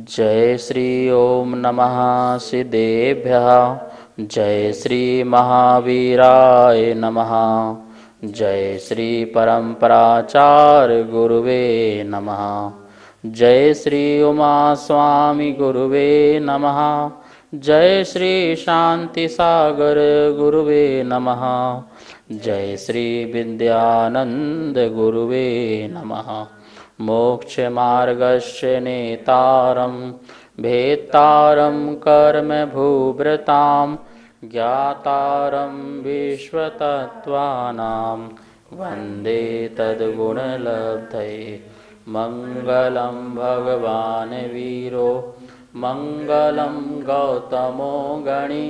जय श्री ओम नमः सिद्धेभ्यः। जय श्री महावीराय नमः। जय श्री परम्पराचार्य गुरुवे नमः। जय श्री उमा स्वामी गुरुवे नमः। जय श्री शांति सागर गुरुवे नमः। जय श्री विद्यानंद गुरुवे नमः। मोक्ष मार्गस्य नेतारं भेत्तारं कर्म भूभृतां ज्ञातारं विश्वतत्त्वानां वन्दे तद्गुणलब्धये। मङ्गलं भगवान् वीरो मङ्गलं गौतमो गणी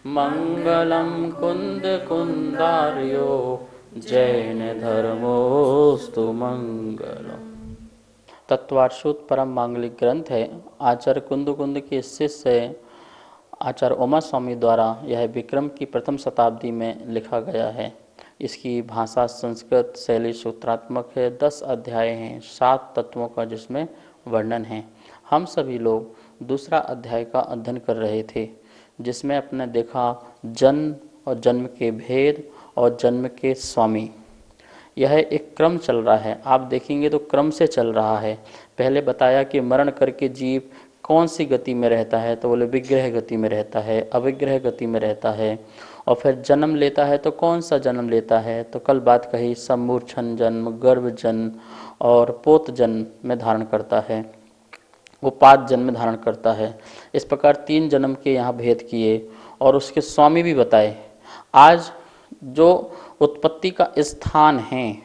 मङ्गलं कुन्दकुन्दार्यो जैन धर्मोस्तु मंगलम्। तत्वार्षुत परम मांगलिक ग्रंथ है। आचार्य कुंद के शिष्य आचार्य उमा स्वामी द्वारा यह विक्रम की प्रथम शताब्दी में लिखा गया है। इसकी भाषा संस्कृत शैली सूत्रात्मक है। 10 अध्याय हैं, 7 तत्वों का जिसमें वर्णन है। हम सभी लोग दूसरा अध्याय का अध्ययन कर रहे थे, जिसमें अपने देखा जन्म और जन्म के भेद और जन्म के स्वामी। यह एक क्रम चल रहा है। आप देखेंगे तो क्रम से चल रहा है। पहले बताया कि मरण करके जीव कौन सी गति में रहता है, तो बोले विग्रह गति में रहता है, अविग्रह गति में रहता है। और फिर जन्म लेता है तो कौन सा जन्म लेता है, तो कल बात कही सम्मूर्छन जन्म, गर्भ जन्म और पोत जन्म में धारण करता है, उपाद जन्म में धारण करता है। इस प्रकार 3 जन्म के यहाँ भेद किए और उसके स्वामी भी बताए। आज जो उत्पत्ति का स्थान है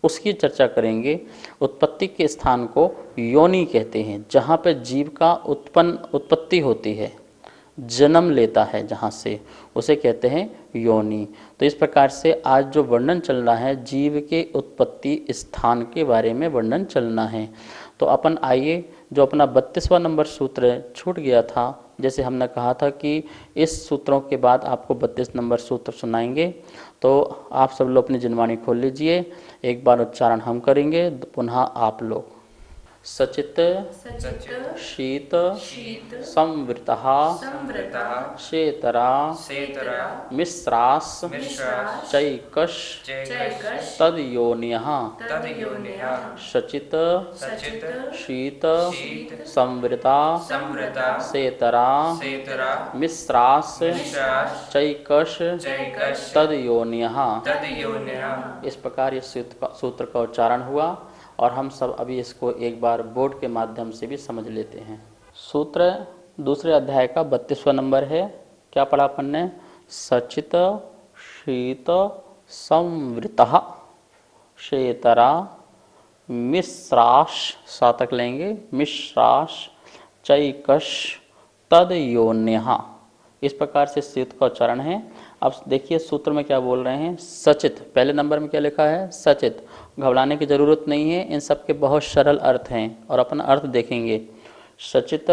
उसकी चर्चा करेंगे। उत्पत्ति के स्थान को योनि कहते हैं, जहाँ पे जीव का उत्पत्ति होती है, जन्म लेता है, जहाँ से उसे कहते हैं योनि। तो इस प्रकार से आज जो वर्णन चल रहा है जीव के उत्पत्ति स्थान के बारे में वर्णन चलना है। तो अपन आइए, जो अपना 32वां नंबर सूत्र छूट गया था, जैसे हमने कहा था कि इस सूत्रों के बाद आपको 32 नंबर सूत्र सुनाएंगे, तो आप सब लोग अपनी जिनवाणी खोल लीजिए। एक बार उच्चारण हम करेंगे, पुनः आप लोग। सचित शीत संवृतः शेतरा मिश्रास चैकश तद्योनियः। सचित शीत संवृता शेतरा मिश्रास चैकश तद्योनियः। इस प्रकार इस सूत्र का उच्चारण हुआ और हम सब अभी इसको एक बार बोर्ड के माध्यम से भी समझ लेते हैं। सूत्र दूसरे अध्याय का 32वां नंबर है। क्या पढ़ा अपन ने? सचित शीत संवृतः शेतरा मिश्राश, सातक लेंगे, मिश्राश चैकश तद्योन्यः। इस प्रकार से शीत का उच्चारण है। अब देखिए सूत्र में क्या बोल रहे हैं। सचित, पहले नंबर में क्या लिखा है? सचित। घबराने की जरूरत नहीं है, इन सब के बहुत सरल अर्थ हैं और अपन अर्थ देखेंगे। सचित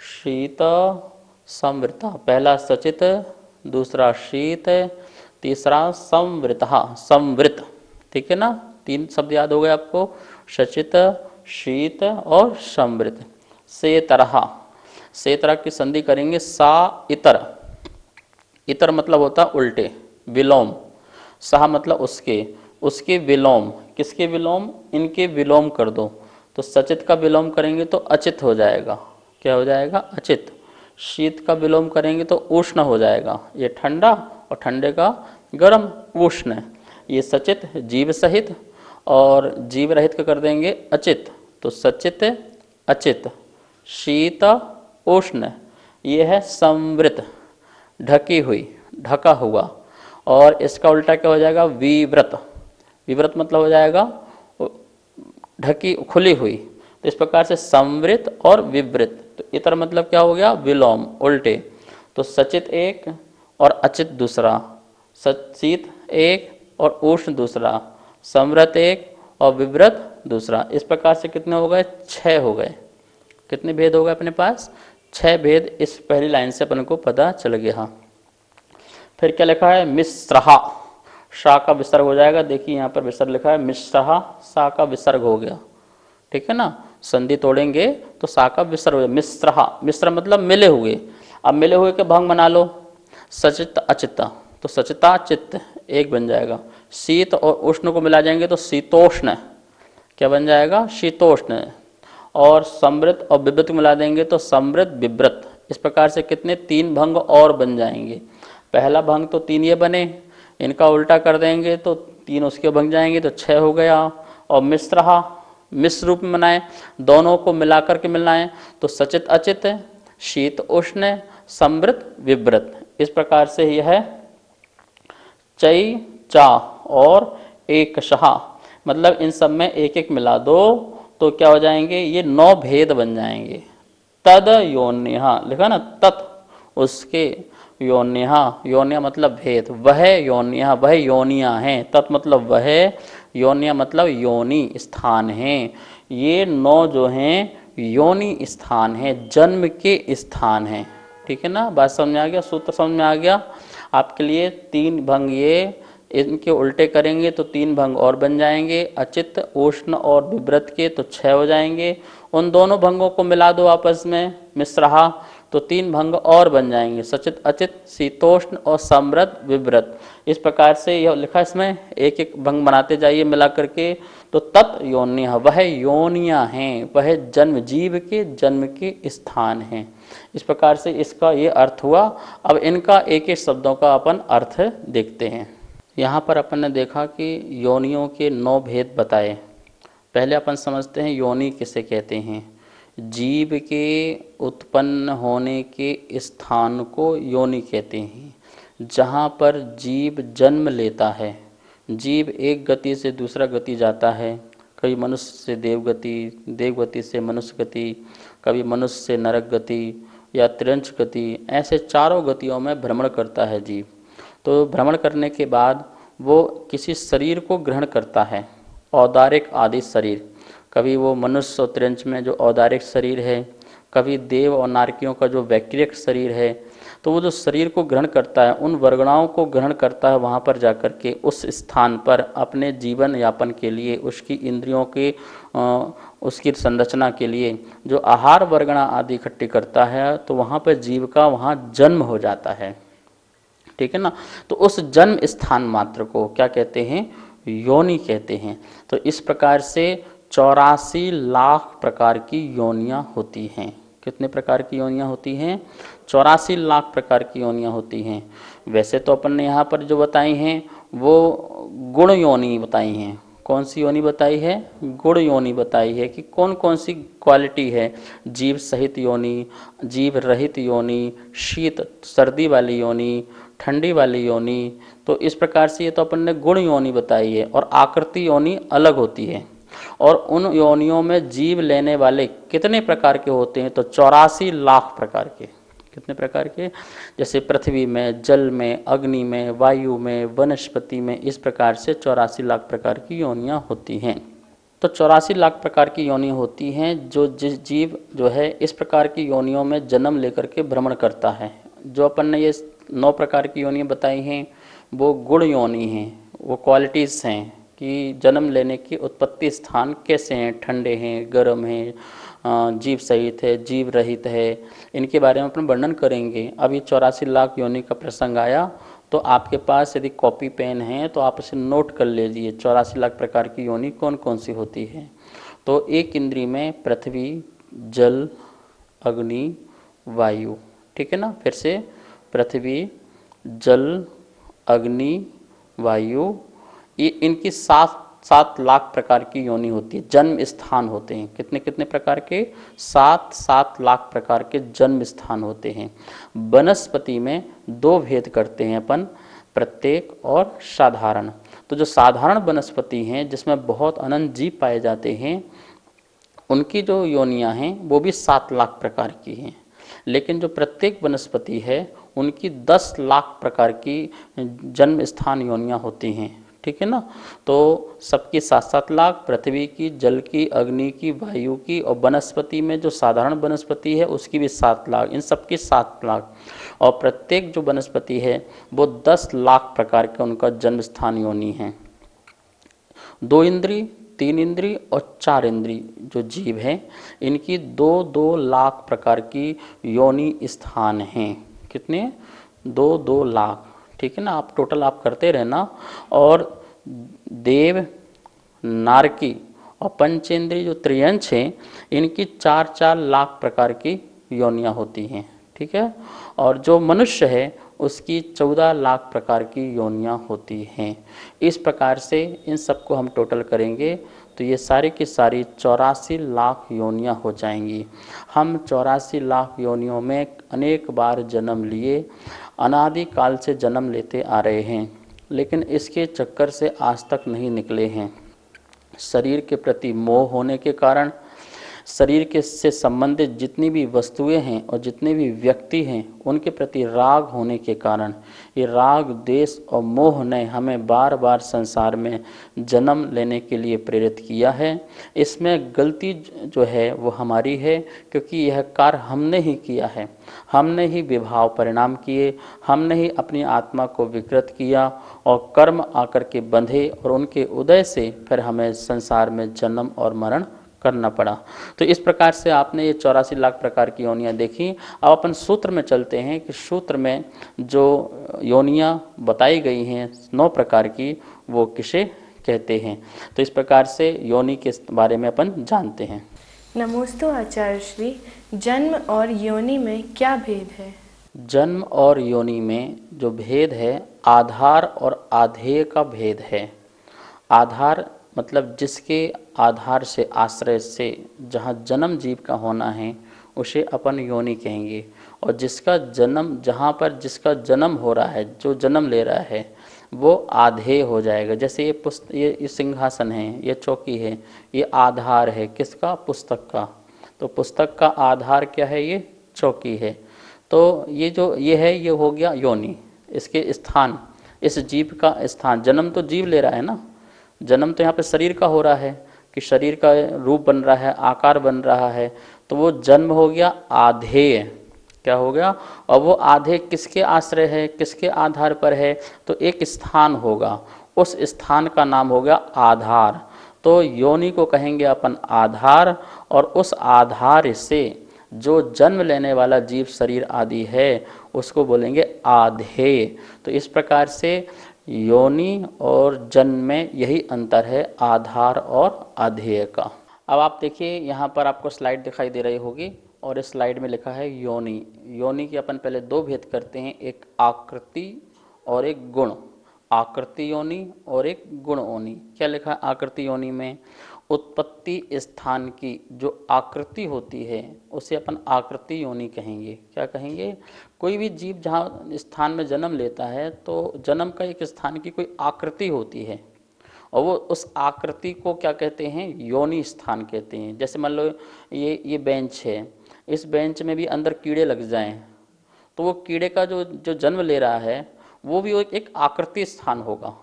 शीत संवृता, पहला सचित, दूसरा शीत, तीसरा संवृतः, संवृत। ठीक है ना? 3 शब्द याद हो गए आपको, सचित शीत और संवृत। से तरह की संधि करेंगे, सा इतर। इतर मतलब होता उल्टे, विलोम। सहा मतलब उसके विलोम। किसके विलोम? इनके विलोम कर दो। तो सचित का विलोम करेंगे तो अचित हो जाएगा। क्या हो जाएगा? अचित। शीत का विलोम करेंगे तो उष्ण हो जाएगा, ये ठंडा, और ठंडे का गर्म, उष्ण। ये सचित जीव सहित, और जीव रहित का कर देंगे अचित, तो सचित अचित। शीत उष्ण, ये है संवृत, ढकी हुई, ढका हुआ। और इसका उल्टा क्या हो जाएगा? विव्रत। विव्रत मतलब हो जाएगा ढकी, खुली हुई। तो इस प्रकार से संवृत और विवृत। तो इतर मतलब क्या हो गया? विलोम, उल्टे। तो सचित एक और अचित दूसरा, शीत एक और उष्ण दूसरा, संवृत एक और विव्रत दूसरा। इस प्रकार से कितने हो गए? 6 हो गए। कितने भेद हो गए अपने पास? 6 भेद इस पहली लाइन से अपन को पता चल गया। फिर क्या लिखा है? मिश्रहा, शाह का विसर्ग हो जाएगा। देखिए यहाँ पर विसर्ग लिखा है मिश्रहा, शाह का विसर्ग हो गया। ठीक है ना? संधि तोड़ेंगे तो सा का विसर्ग हो जाए, मिश्रहा, मिश्र मतलब मिले हुए। अब मिले हुए के भंग बना लो, सचित अचित, तो सचिता चित्त एक बन जाएगा। शीत और उष्ण को मिला जाएंगे तो शीतोष्ण, क्या बन जाएगा, शीतोष्ण। और समृद्ध और विवृत को मिला देंगे तो समृद्ध विवृत। इस प्रकार से कितने, 3 भंग और बन जाएंगे। पहला भंग तो 3 ये बने, इनका उल्टा कर देंगे तो 3 उसके बन जाएंगे तो 6 हो गया। और मिश्रहा, मिश्र रूप में बनाए, दोनों को मिलाकर के मिलाएं तो सचित अचित, शीत उष्ण, समृद्ध विवृत। इस प्रकार से यह है चई चा और एक शहा, मतलब इन सब में एक एक मिला दो तो क्या हो जाएंगे, ये 9 भेद बन जाएंगे। तद योन्या लिखा ना, तत् उसके, योन्या, योन्या मतलब भेद, वह योन्या वह योनियां हैं, तत् मतलब वह, योन्या मतलब योनि स्थान हैं। ये 9 जो हैं योनि स्थान हैं, जन्म के स्थान हैं। ठीक है ना, बात समझ में आ गया, सूत्र समझ में आ गया आपके लिए। 3 भंग ये, इनके उल्टे करेंगे तो 3 भंग और बन जाएंगे, अचित उष्ण और विवृत के तो 6 हो जाएंगे। उन दोनों भंगों को मिला दो आपस में, मिश्रहा, तो 3 भंग और बन जाएंगे, सचित अचित, शीतोष्ण और समृद्ध विवृत। इस प्रकार से यह लिखा, इसमें एक एक भंग बनाते जाइए मिला करके। तो तत् योन्य, वह योनियां हैं, वह जन्म, जीव के जन्म के स्थान हैं। इस प्रकार से इसका ये अर्थ हुआ। अब इनका एक एक शब्दों का अपन अर्थ देखते हैं। यहाँ पर अपन ने देखा कि योनियों के 9 भेद बताए। पहले अपन समझते हैं योनि किसे कहते हैं। जीव के उत्पन्न होने के स्थान को योनि कहते हैं, जहाँ पर जीव जन्म लेता है। जीव एक गति से दूसरा गति जाता है, कभी मनुष्य से देवगति, देवगति से मनुष्य गति, कभी मनुष्य से नरक गति या त्रिंश गति, ऐसे 4 गतियों में भ्रमण करता है जीव। तो भ्रमण करने के बाद वो किसी शरीर को ग्रहण करता है, औदारिक आदि शरीर। कभी वो मनुष्य और त्रिंश में जो औदारिक शरीर है, कभी देव और नारकियों का जो वैक्रिक शरीर है। तो वो जो शरीर को ग्रहण करता है, उन वर्गणाओं को ग्रहण करता है, वहाँ पर जाकर के उस स्थान पर अपने जीवन यापन के लिए, उसकी इंद्रियों के उसकी संरचना के लिए जो आहार वर्गणा आदि इकट्ठी करता है, तो वहाँ पर जीव का वहाँ जन्म हो जाता है। ठीक है ना, तो उस जन्म स्थान मात्र को क्या कहते हैं, योनि कहते हैं। तो इस प्रकार से 84 लाख प्रकार की योनियां होती हैं। कितने प्रकार की योनियां होती हैं, 84 लाख प्रकार की योनियां होती हैं। वैसे तो अपन ने यहाँ पर जो बताई हैं वो गुण योनि बताई हैं। कौन सी योनि बताई है, गुण योनि बताई है कि कौन कौन सी क्वालिटी है। जीव सहित योनि, जीव रहित योनि, शीत सर्दी वाली योनि, ठंडी वाली योनि। तो इस प्रकार से ये तो अपन ने गुण योनि बताई है। और आकृति योनि अलग होती है। और उन योनियों में जीव लेने वाले कितने प्रकार के होते हैं, तो 84 लाख प्रकार के। कितने प्रकार के, जैसे पृथ्वी में, जल में, अग्नि में, वायु में, वनस्पति में, इस प्रकार से 84 लाख प्रकार की योनियां होती हैं। तो 84 लाख प्रकार की योनियां होती हैं। जो जिस जीव जो है इस प्रकार की योनियों में जन्म लेकर के भ्रमण करता है। जो अपन ने ये 9 प्रकार की योनियां बताई हैं वो गुण योनि हैं, वो क्वालिटीज़ हैं कि जन्म लेने की उत्पत्ति स्थान कैसे हैं, ठंडे हैं, गर्म हैं, जीव सहित है, जीव रहित है, इनके बारे में अपन वर्णन करेंगे। अभी 84 लाख योनि का प्रसंग आया, तो आपके पास यदि कॉपी पेन है तो आप इसे नोट कर लीजिए 84 लाख प्रकार की योनि कौन कौन सी होती है। तो एक इंद्री में पृथ्वी, जल, अग्नि, वायु। ठीक है ना, फिर से पृथ्वी, जल, अग्नि, वायु, ये इनकी 7 लाख प्रकार की योनि होती है, जन्म स्थान होते हैं। कितने कितने प्रकार के, 7 लाख प्रकार के जन्म स्थान होते हैं। वनस्पति में 2 भेद करते हैं अपन, प्रत्येक और साधारण। तो जो साधारण वनस्पति हैं जिसमें बहुत अनंत जीव पाए जाते हैं, उनकी जो योनियां हैं वो भी 7 लाख प्रकार की हैं। लेकिन जो प्रत्येक वनस्पति है उनकी 10 लाख प्रकार की जन्म स्थान योनियां होती हैं। ठीक है ना, तो सबकी 7-7 लाख, पृथ्वी की, जल की, अग्नि की, वायु की, और वनस्पति में जो साधारण वनस्पति है उसकी भी 7 लाख, इन सबकी 7 लाख। और प्रत्येक जो वनस्पति है वो 10 लाख प्रकार का उनका जन्म स्थान योनि है। 2 इंद्री, 3 इंद्री और 4 इंद्री जो जीव हैं, इनकी 2-2 लाख प्रकार की योनि स्थान हैं। कितने? 2-2 लाख। ठीक है ना, आप टोटल आप करते रहना। और देव, नारकी और पंचेंद्रिय जो त्रियंश हैं, इनकी 4-4 लाख प्रकार की योनियां होती हैं। ठीक है। और जो मनुष्य है उसकी 14 लाख प्रकार की योनियां होती हैं। इस प्रकार से इन सबको हम टोटल करेंगे तो ये सारी की सारी 84 लाख योनियां हो जाएंगी। हम 84 लाख योनियों में अनेक बार जन्म लिए, अनादिकाल से जन्म लेते आ रहे हैं, लेकिन इसके चक्कर से आज तक नहीं निकले हैं। शरीर के प्रति मोह होने के कारण, शरीर के से संबंधित जितनी भी वस्तुएं हैं और जितने भी व्यक्ति हैं उनके प्रति राग होने के कारण, ये राग, द्वेष और मोह ने हमें बार बार संसार में जन्म लेने के लिए प्रेरित किया है। इसमें गलती जो है वो हमारी है, क्योंकि यह कार्य हमने ही किया है। हमने ही विभाव परिणाम किए, हमने ही अपनी आत्मा को विकृत किया और कर्म आकर के बंधे, और उनके उदय से फिर हमें संसार में जन्म और मरण करना पड़ा। तो इस प्रकार से आपने ये 84 लाख प्रकार की योनियां देखी। अब अपन सूत्र में चलते हैं कि सूत्र में जो योनियां बताई गई हैं 9 प्रकार की, वो किसे कहते हैं। तो इस प्रकार से योनि के बारे में अपन जानते हैं। नमोस्तु आचार्य श्री, जन्म और योनि में क्या भेद है? जन्म और योनि में जो भेद है, आधार और आधेय का भेद है। आधार मतलब जिसके आधार से, आश्रय से जहाँ जन्म जीव का होना है उसे अपन योनि कहेंगे। और जिसका जन्म, जहाँ पर जिसका जन्म हो रहा है, जो जन्म ले रहा है, वो आधेय हो जाएगा। जैसे ये सिंहासन है, ये चौकी है, ये आधार है किसका? पुस्तक का। तो पुस्तक का आधार क्या है? ये चौकी है। तो ये जो ये है, ये हो गया योनि, इसके स्थान, इस जीव का स्थान। जन्म तो जीव ले रहा है ना, जन्म तो यहाँ पे शरीर का हो रहा है कि शरीर का रूप बन रहा है, आकार बन रहा है, तो वो जन्म हो गया आधेय। क्या हो गया? और वो आधेय किसके आश्रय है, किसके आधार पर है? तो एक स्थान होगा, उस स्थान का नाम हो गया आधार। तो योनि को कहेंगे अपन आधार, और उस आधार से जो जन्म लेने वाला जीव शरीर आदि है उसको बोलेंगे आधेय। तो इस प्रकार से योनि और जन्म में यही अंतर है, आधार और आधेय का। अब आप देखिए यहाँ पर आपको स्लाइड दिखाई दे रही होगी, और इस स्लाइड में लिखा है योनि। योनि की अपन पहले 2 भेद करते हैं, एक आकृति और एक गुण। आकृति योनि और एक गुण योनि। क्या लिखा है आकृति योनि में? उत्पत्ति स्थान की जो आकृति होती है उसे अपन आकृति योनि कहेंगे। क्या कहेंगे? कोई भी जीव जहाँ स्थान में जन्म लेता है तो जन्म का एक स्थान की कोई आकृति होती है, और वो उस आकृति को क्या कहते हैं? योनि स्थान कहते हैं। जैसे मान लो ये बेंच है, इस बेंच में भी अंदर कीड़े लग जाएं तो वो कीड़े का जो जन्म ले रहा है वो भी एक आकृति स्थान होगा।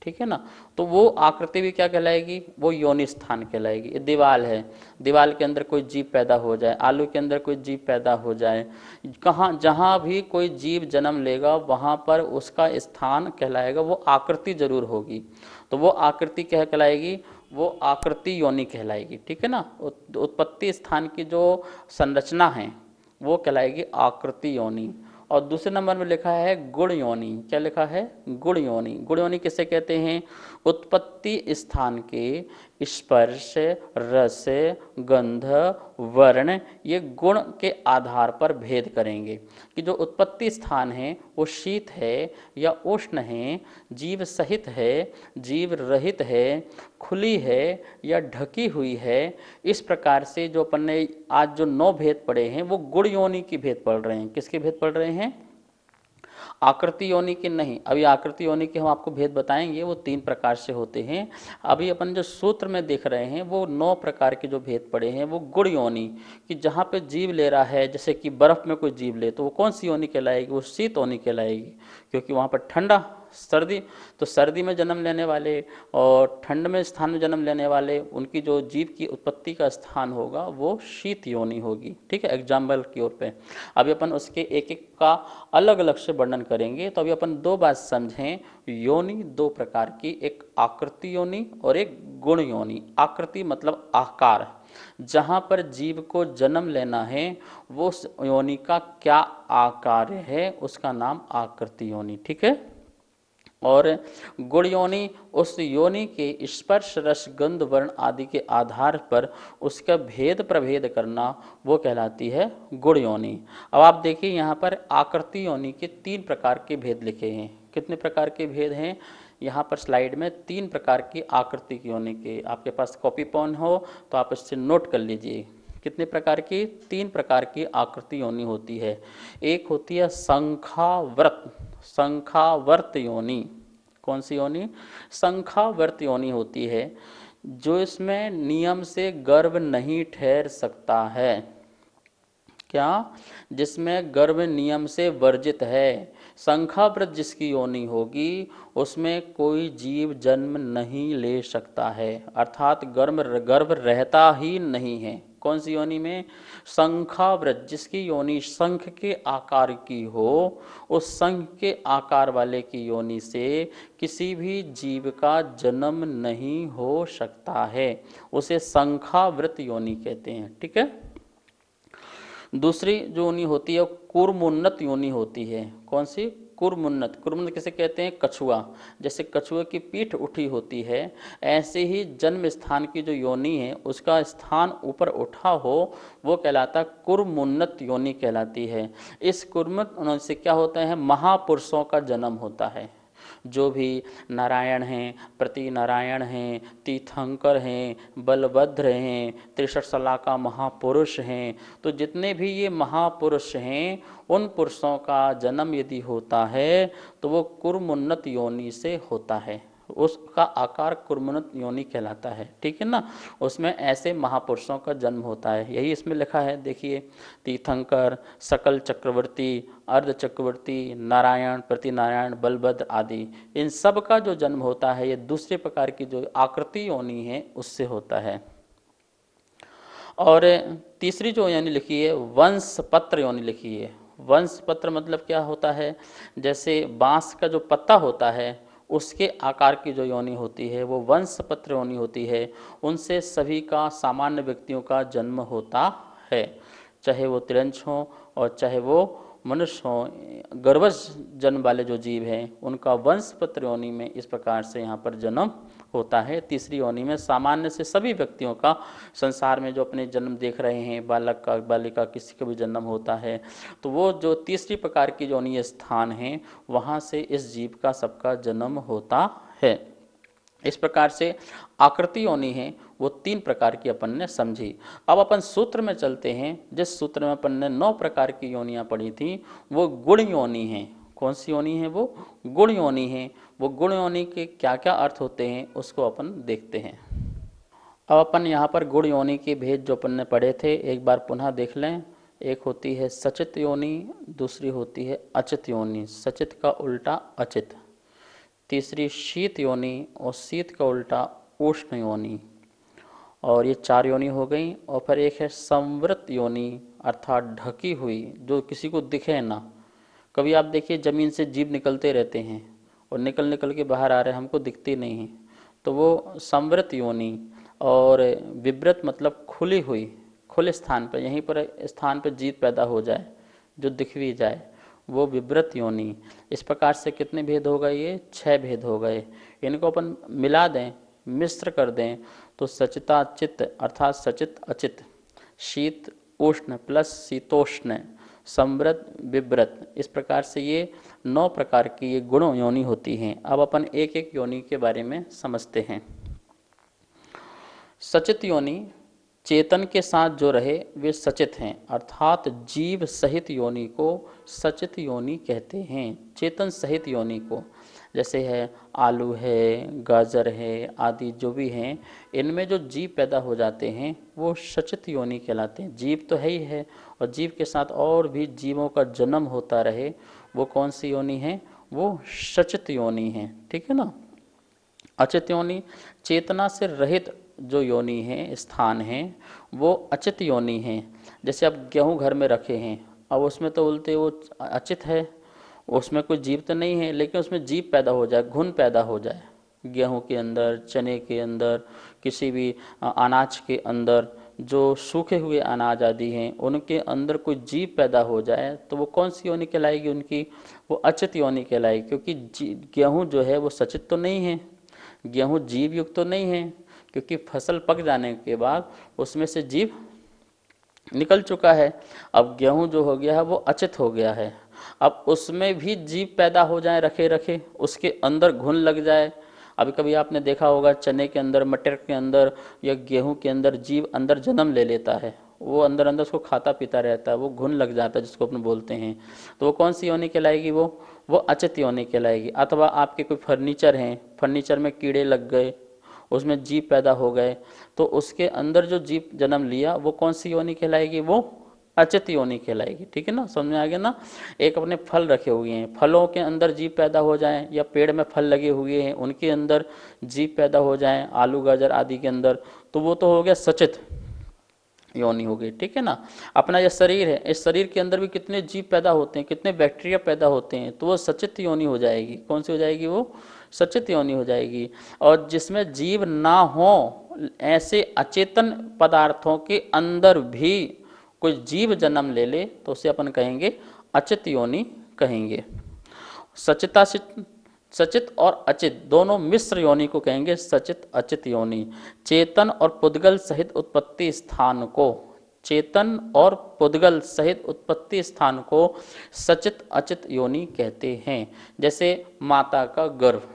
ठीक है ना? तो वो आकृति भी क्या कहलाएगी? वो योनि स्थान कहलाएगी। ये दीवार है, दीवार के अंदर कोई जीव पैदा हो जाए, आलू के अंदर कोई जीव पैदा हो जाए, कहाँ जहाँ भी कोई जीव जन्म लेगा वहाँ पर उसका स्थान कहलाएगा, वो आकृति जरूर होगी। तो वो आकृति क्या कहलाएगी? वो आकृति योनि कहलाएगी। ठीक है ना? उत्पत्ति स्थान की जो संरचना है वो कहलाएगी आकृति योनि। और दूसरे नंबर में लिखा है गुण योनि। क्या लिखा है? गुण योनि। गुण योनि किसे कहते हैं? उत्पत्ति स्थान के स्पर्श, रस, गंध, वर्ण, ये गुण के आधार पर भेद करेंगे कि जो उत्पत्ति स्थान है वो शीत है या उष्ण है, जीव सहित है, जीव रहित है, खुली है या ढकी हुई है। इस प्रकार से जो अपन ने आज जो 9 भेद पढ़े हैं वो गुण योनि की भेद पढ़ रहे हैं। किसके भेद पढ़ रहे हैं? आकृति योनि के नहीं। अभी आकृति योनि के हम आपको भेद बताएंगे, वो 3 प्रकार से होते हैं। अभी अपन जो सूत्र में देख रहे हैं वो 9 प्रकार के जो भेद पड़े हैं वो गुण योनि, कि जहाँ पे जीव ले रहा है, जैसे कि बर्फ में कोई जीव ले तो वो कौन सी योनि कहलाएगी? वो शीत योनि कहलाएगी, क्योंकि वहाँ पर ठंडा, सर्दी, तो सर्दी में जन्म लेने वाले और ठंड में स्थान में जन्म लेने वाले, उनकी जो जीव की उत्पत्ति का स्थान होगा वो शीत योनि होगी। ठीक है, एग्जाम्पल की ओर पे अभी अपन उसके एक एक का अलग अलग से वर्णन करेंगे। तो अभी अपन 2 बात समझें। योनि 2 प्रकार की, एक आकृति योनि और एक गुण योनि। आकृति मतलब आकार, जहाँ पर जीव को जन्म लेना है वो योनि का क्या आकार है उसका नाम आकृति योनि। ठीक है। और गुण योनि उस योनि के स्पर्श रस गंध वर्ण आदि के आधार पर उसका भेद प्रभेद करना वो कहलाती है गुण योनि। अब आप देखिए यहाँ पर आकृति योनि के 3 प्रकार के भेद लिखे हैं। कितने प्रकार के भेद हैं यहाँ पर स्लाइड में? 3 प्रकार की आकृति योनि के। आपके पास कॉपी पेन हो तो आप इससे नोट कर लीजिए। कितने प्रकार की? 3 प्रकार की आकृति योनि होती है। एक होती है संख्यावर्त, संख्यावर्त योनि। कौन सी योनि? संख्यावर्त योनि होती है, जो इसमें नियम से गर्भ नहीं ठहर सकता है। क्या? जिसमें गर्भ नियम से वर्जित है। संख्याव्रत जिसकी योनि होगी उसमें कोई जीव जन्म नहीं ले सकता है, अर्थात गर्भ रहता ही नहीं है। कौन सी योनि में? संख्याव्रत, जिसकी योनि शंख के आकार की हो, उस शंख के आकार वाले की योनि से किसी भी जीव का जन्म नहीं हो सकता है, उसे संख्याव्रत योनि कहते हैं। ठीक है। दूसरी जो योनि होती है कूर्मोन्नत योनि होती है। कौन सी? कूर्मोन्नत। कूर्मोन्नत किसे कहते हैं? कछुआ। जैसे कछुए की पीठ उठी होती है, ऐसे ही जन्म स्थान की जो योनि है उसका स्थान ऊपर उठा हो वो कहलाता कूर्मोन्नत योनि कहलाती है। इस कूर्मोन्नत योनि से क्या होता है? महापुरुषों का जन्म होता है। जो भी नारायण हैं, प्रति नारायण हैं, तीर्थंकर हैं, बलभद्र हैं, 63 सला का महापुरुष हैं, तो जितने भी ये महापुरुष हैं उन पुरुषों का जन्म यदि होता है तो वो कूर्मोन्नत योनि से होता है, उसका आकार कूर्मोन्नत योनि कहलाता है। ठीक है ना। उसमें ऐसे महापुरुषों का जन्म होता है। यही इसमें लिखा है, देखिए, तीर्थंकर, सकल चक्रवर्ती, अर्ध चक्रवर्ती, नारायण, प्रतिनारायण, बलभद्र आदि, इन सब का जो जन्म होता है ये दूसरे प्रकार की जो आकृति योनि है उससे होता है। और तीसरी जो योनि लिखी है वंश पत्र योनि लिखी है। वंश पत्र मतलब क्या होता है? जैसे बांस का जो पत्ता होता है उसके आकार की जो योनि होती है वो वंश पत्र योनि होती है। उनसे सभी का, सामान्य व्यक्तियों का जन्म होता है, चाहे वो तिरंछ हो और चाहे वो मनुष्य हो। गर्भज जन्म वाले जो जीव हैं उनका वंश पत्र योनि में इस प्रकार से यहाँ पर जन्म होता है। तीसरी योनि में सामान्य से सभी व्यक्तियों का, संसार में जो अपने जन्म देख रहे हैं, बालक का, बालिका, किसी का भी जन्म होता है, तो वो जो तीसरी प्रकार की योनि स्थान है वहाँ से इस जीव का सबका जन्म होता है। इस प्रकार से आकृति योनि है वो 3 प्रकार की अपन ने समझी। अब अपन सूत्र में चलते हैं। जिस सूत्र में अपन ने 9 प्रकार की योनियां पढ़ी थी वो गुण योनि है। कौन सी योनि है? वो गुण योनि है। वो गुण योनि के क्या क्या अर्थ होते हैं उसको अपन देखते हैं। अब अपन यहाँ पर गुण योनि के भेद जो अपन ने पढ़े थे एक बार पुनः देख लें। एक होती है सचित योनि, दूसरी होती है अचित योनि, सचित का उल्टा अचित। तीसरी शीत योनि और शीत का उल्टा उष्ण योनि। और ये 4 योनि हो गई। और फिर एक है संवृत योनि, अर्थात ढकी हुई, जो किसी को दिखे ना। कभी आप देखिए ज़मीन से जीव निकलते रहते हैं और निकल के बाहर आ रहे हैं, हमको दिखती नहीं है, तो वो संवृत योनि। और विवृत मतलब खुली हुई, खुले स्थान पर, यहीं पर स्थान पर जीव पैदा हो जाए जो दिख भी जाए, वो विवृत योनि। इस प्रकार से कितने भेद हो गए? ये 6 भेद हो गए। इनको अपन मिला दें, मिश्र कर दें तो सचिता चित्त अर्थात सचित अचित, शीत उष्ण प्लस शीतोष्ण, संवृत विवृत, इस प्रकार से ये 9 प्रकार की ये गुण योनि होती हैं। अब अपन एक एक योनि के बारे में समझते हैं। सचित योनि चेतन के साथ जो रहे वे सचित हैं, अर्थात जीव सहित योनि को सचित योनि कहते हैं। चेतन सहित योनि को, जैसे है आलू है, गाजर है आदि जो भी हैं, इनमें जो जीव पैदा हो जाते हैं वो सचित योनि कहलाते हैं। जीव तो है ही है और जीव के साथ और भी जीवों का जन्म होता रहे, वो कौन सी योनि है? वो सचित योनि है। ठीक है ना। अचित योनि चेतना से रहित जो योनि है, स्थान है, वो अचित योनि है। जैसे आप गेहूँ घर में रखे हैं, अब उसमें तो बोलते वो अचित है, उसमें कोई जीव तो नहीं है, लेकिन उसमें जीव पैदा हो जाए, घुन पैदा हो जाए, गेहूं के अंदर, चने के अंदर, किसी भी अनाज के अंदर, जो सूखे हुए अनाज आदि हैं उनके अंदर कोई जीव पैदा हो जाए तो वो कौन सी योनि कहलाएगी उनकी? वो अचित योनि कहलाएगी, क्योंकि गेहूं जो है वो सचित तो नहीं है, गेहूं जीव युक्त तो नहीं है, क्योंकि फसल पक जाने के बाद उसमें से जीव निकल चुका है। अब गेहूं जो हो गया है वो अचित हो गया है। अब उसमें भी जीव पैदा हो जाए रखे रखे, उसके अंदर घुन लग जाए। अभी कभी आपने देखा होगा चने के अंदर, मटर के अंदर या गेहूं के अंदर जीव अंदर जन्म ले लेता है, वो अंदर अंदर उसको खाता पीता रहता है, वो घुन लग जाता है जिसको अपन बोलते हैं। तो वो कौन सी योनि कहलाएगी? वो अचित योनि कहलाएगी। अथवा आपके कोई फर्नीचर हैं, फर्नीचर में कीड़े लग गए, उसमें जीव पैदा हो गए, तो उसके अंदर जो जीव जन्म लिया वो कौन सी योनि कहलाएगी? वो अचित योनि कहलाएगी। ठीक है ना, समझ में आ गया ना। एक अपने फल रखे हुए हैं, फलों के अंदर जीव पैदा हो जाए, या पेड़ में फल लगे हुए हैं उनके अंदर जीव पैदा हो जाए, आलू गाजर आदि के अंदर, तो वो तो हो गया सचित योनि हो गई। ठीक है ना। अपना यह शरीर है, इस शरीर के अंदर भी कितने जीव पैदा होते हैं, कितने बैक्टीरिया पैदा होते हैं, तो वो सचित योनि हो जाएगी। कौन सी हो जाएगी? वो सचित योनि हो जाएगी। और जिसमें जीव ना हो, ऐसे अचेतन पदार्थों के अंदर भी कोई जीव जन्म ले ले तो उसे अपन कहेंगे अचित योनि कहेंगे। सचित और अचित दोनों मिश्र योनि को कहेंगे सचित अचित योनि। चेतन और पुद्गल सहित उत्पत्ति स्थान को, चेतन और पुद्गल सहित उत्पत्ति स्थान को सचित अचित योनि कहते हैं। जैसे माता का गर्भ,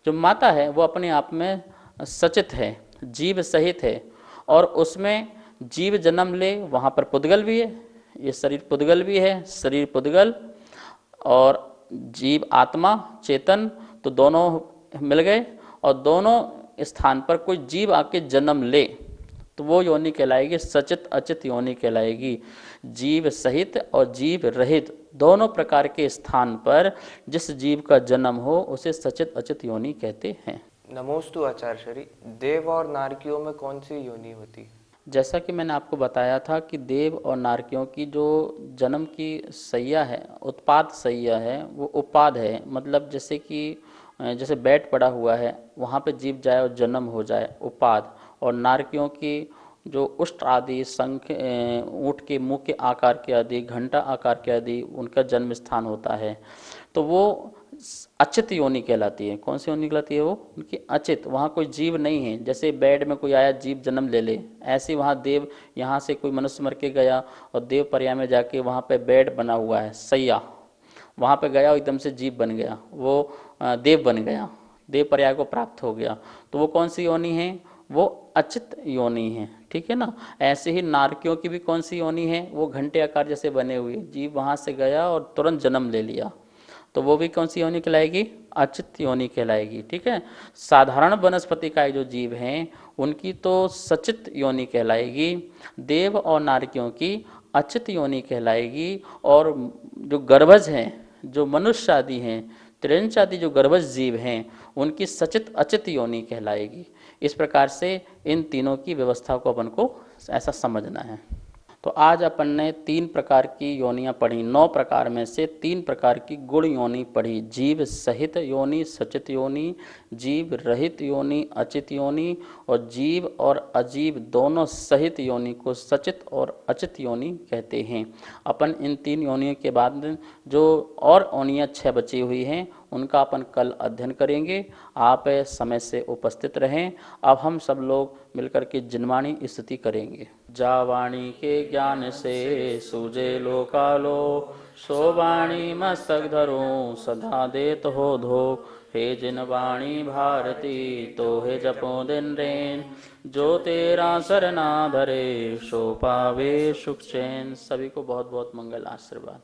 जो माता है वो अपने आप में सचित है, जीव सहित है, और उसमें जीव जन्म ले, वहाँ पर पुद्गल भी है, ये शरीर पुद्गल भी है, शरीर पुद्गल और जीव आत्मा चेतन, तो दोनों मिल गए, और दोनों स्थान पर कोई जीव आके जन्म ले तो वो योनि कहलाएगी सचित अचित योनि कहलाएगी। जीव सहित और जीव रहित दोनों प्रकार के स्थान पर जिस जीव का जन्म हो उसे सचित अचित योनि कहते हैं। नमोस्तु आचार्य श्री। देव और नारकियों में कौन सी योनि होती है? जैसा कि मैंने आपको बताया था कि देव और नारकियों की जो जन्म की सैया है, उत्पाद सैया है, वो उपाद है। मतलब जैसे बेड पड़ा हुआ है वहाँ पे जीव जाए और जन्म हो जाए, उपाद। और नारकियों की जो उष्ट आदि, शंख, ऊँट के मुँह के आकार के आदि, घंटा आकार के आदि उनका जन्म स्थान होता है, तो वो अचित योनि कहलाती है। कौन सी योनि कहलाती है? वो उनकी अचित, वहाँ कोई जीव नहीं है। जैसे बेड में कोई आया जीव जन्म ले ले, ऐसे वहाँ देव, यहाँ से कोई मनुष्य मर के गया और देव पर्याय में जाके वहाँ पे बेड बना हुआ है, सैया, वहाँ पे गया और एकदम से जीव बन गया, वो देव बन गया, देव पर्याय को प्राप्त हो गया, तो वो कौन सी योनि है? वो अचित योनि है। ठीक है ना। ऐसे ही नारकियों की भी कौन सी योनि है? वो घंटे आकार जैसे बने हुए जीव वहाँ से गया और तुरंत जन्म ले लिया, तो वो भी कौन सी योनि कहलाएगी? अचित योनि कहलाएगी। ठीक है। साधारण वनस्पति का जो जीव हैं उनकी तो सचित योनि कहलाएगी, देव और नारकियों की अचित योनि कहलाएगी। और जो गर्भज हैं, जो मनुष्य आदि हैं, त्रिंच आदि जो गर्भज जीव हैं, उनकी सचित अचित योनि कहलाएगी। इस प्रकार से इन तीनों की व्यवस्था को अपन को ऐसा समझना है। तो आज अपन ने 3 प्रकार की योनियाँ पढ़ी, 9 प्रकार में से 3 प्रकार की गुण योनि पढ़ी। जीव सहित योनि सचित योनि, जीव रहित योनि अचित योनि, और जीव और अजीव दोनों सहित योनि को सचित और अचित योनि कहते हैं। अपन इन 3 योनियों के बाद जो और योनियाँ 6 बची हुई हैं उनका अपन कल अध्ययन करेंगे। आप समय से उपस्थित रहें। अब हम सब लोग मिलकर के जिनवाणी स्तुति करेंगे। जा वाणी के ज्ञान से सूझे लोकालो, सो वाणी मस्तक धरो सदा देत हो धो। हे जिनवाणी भारती तो हे जपो दिन रेन, जो तेरा सरना धरे सो पावे सुख चैन। सभी को बहुत बहुत मंगल आशीर्वाद।